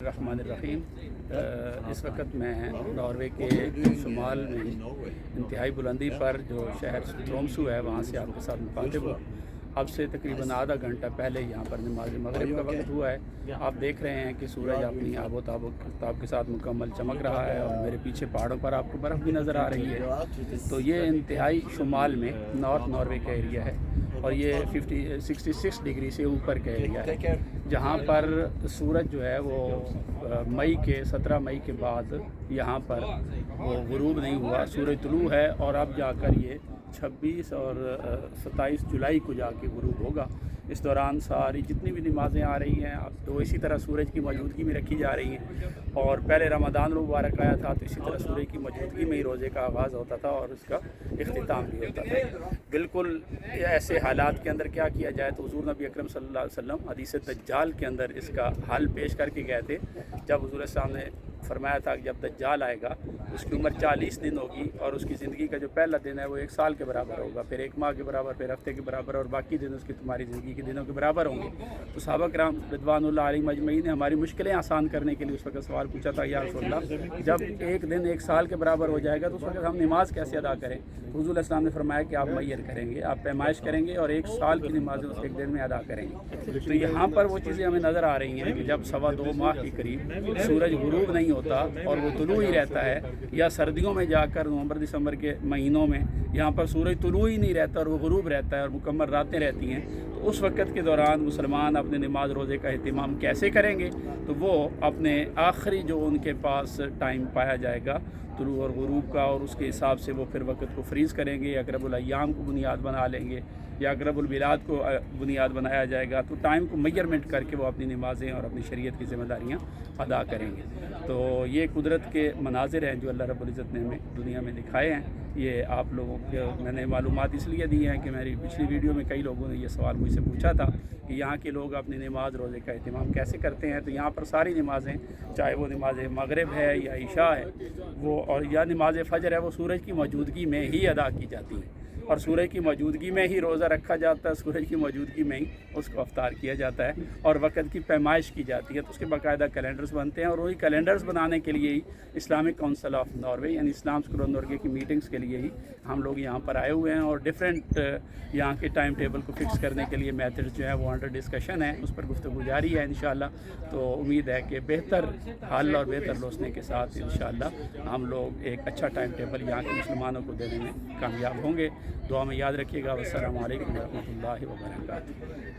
الرحمن الرحیم۔ اس وقت میں ناروے کے شمال میں انتہائی بلندی پر جو شہر ٹرومسو ہے وہاں سے آپ کے ساتھ مخاطب ہوں۔ اب سے تقریباً آدھا گھنٹہ پہلے یہاں پر نماز مغرب کا وقت ہوا ہے۔ آپ دیکھ رہے ہیں کہ سورج اپنی آب و تاب کے ساتھ مکمل چمک رہا ہے اور میرے پیچھے پہاڑوں پر آپ کو برف بھی نظر آ رہی ہے۔ تو یہ انتہائی شمال میں نارتھ ناروے کا ایریا ہے اور یہ 66 ڈگری سے اوپر کا ایریا ہے، جہاں پر سورج جو ہے وہ 17 مئی کے بعد یہاں پر وہ غروب نہیں ہوا، سورج طلوع ہے اور اب جا کر یہ 26 اور 27 جولائی کو جا کے غروب ہوگا۔ اس دوران ساری جتنی بھی نمازیں آ رہی ہیں اب تو اسی طرح سورج کی موجودگی میں رکھی جا رہی ہیں، اور پہلے رمضان المبارک آیا تھا تو اسی طرح سورج کی موجودگی میں ہی روزے کا آغاز ہوتا تھا اور اس کا اختتام بھی ہوتا تھا۔ بالکل ایسے حالات کے اندر کیا کیا جائے تو حضور نبی اکرم صلی اللہ علیہ وسلم حدیث دجال کے اندر اس کا حل پیش کر کے گئے تھے، جب حضور صاحب نے فرمایا تھا کہ جب دجال آئے گا اس کی عمر 40 دن ہوگی اور اس کی زندگی کا جو پہلا دن ہے وہ 1 سال کے برابر ہوگا، پھر 1 ماہ کے برابر، پھر ہفتے کے برابر، اور باقی دن اس کی تمہاری زندگی کے دنوں کے برابر ہوں گے۔ تو صحابہ کرام رضوان اللہ علیہم اجمعین نے ہماری مشکلیں آسان کرنے کے لیے اس وقت سوال پوچھا تھا، یا رسول اللہ جب ایک دن 1 سال کے برابر ہو جائے گا تو اس وقت ہم نماز کیسے ادا کریں؟ حضور علیہ السلام نے فرمایا کہ آپ میّر کریں گے، آپ پیمائش کریں گے اور 1 سال کی نمازیں اس 1 دن میں ادا کریں گے۔ تو یہاں پر وہ چیزیں ہمیں نظر آ رہی ہیں کہ جب 2.25 ماہ کے قریب سورج غروب نہیں ہوتا اور وہ طلوع ہی رہتا ہے، یا سردیوں میں جا کر نومبر دسمبر کے مہینوں میں یہاں پر سورج طلوع ہی نہیں رہتا اور وہ غروب رہتا ہے اور مکمل راتیں رہتی ہیں، تو اس وقت کے دوران مسلمان اپنے نماز روزے کا اہتمام کیسے کریں گے؟ تو وہ اپنے آخری جو ان کے پاس ٹائم پایا جائے گا طلوع اور غروب کا، اور اس کے حساب سے وہ پھر وقت کو فریز کریں گے، اقرب الایام کو بنیاد بنا لیں گے یا اقرب البلاد کو بنیاد بنایا جائے گا، تو ٹائم کو میجرمنٹ کر کے وہ اپنی نمازیں اور اپنی شریعت کی ذمہ داریاں ادا کریں گے۔ تو یہ قدرت کے مناظر ہیں جو اللہ رب العزت نے ہمیں دنیا میں دکھائے ہیں۔ یہ آپ لوگوں کو میں نے معلومات اس لیے دی ہیں کہ میری پچھلی ویڈیو میں کئی لوگوں نے یہ سوال مجھ سے پوچھا تھا کہ یہاں کے لوگ اپنی نماز روزے کا اہتمام کیسے کرتے ہیں۔ تو یہاں پر ساری نمازیں، چاہے وہ نماز مغرب ہے یا عشاء ہے وہ، اور یا نماز فجر ہے، وہ سورج کی موجودگی میں ہی ادا کی جاتی ہیں، اور سورج کی موجودگی میں ہی روزہ رکھا جاتا ہے، سورج کی موجودگی میں ہی اس کو افطار کیا جاتا ہے اور وقت کی پیمائش کی جاتی ہے۔ تو اس کے باقاعدہ کیلنڈرز بنتے ہیں، اور وہی کیلنڈرز بنانے کے لیے ہی اسلامک کونسل آف ناروے یعنی اسلام اسکول آف ناروے کی میٹنگز کے لیے ہی ہم لوگ یہاں پر آئے ہوئے ہیں، اور ڈیفرنٹ یہاں کے ٹائم ٹیبل کو فکس کرنے کے لیے میتھڈز جو ہیں وہ انڈر ڈسکشن ہیں، اس پر گفتگو جاری ہے انشاءاللہ۔ تو امید ہے کہ بہتر حل اور بہتر لوچنے کے ساتھ انشاءاللہ ہم لوگ ایک اچھا ٹائم ٹیبل یہاں کے مسلمانوں کو دینے میں کامیاب ہوں گے۔ دعا میں یاد رکھیے گا۔ والسلام علیکم ورحمۃ اللہ وبرکاتہ۔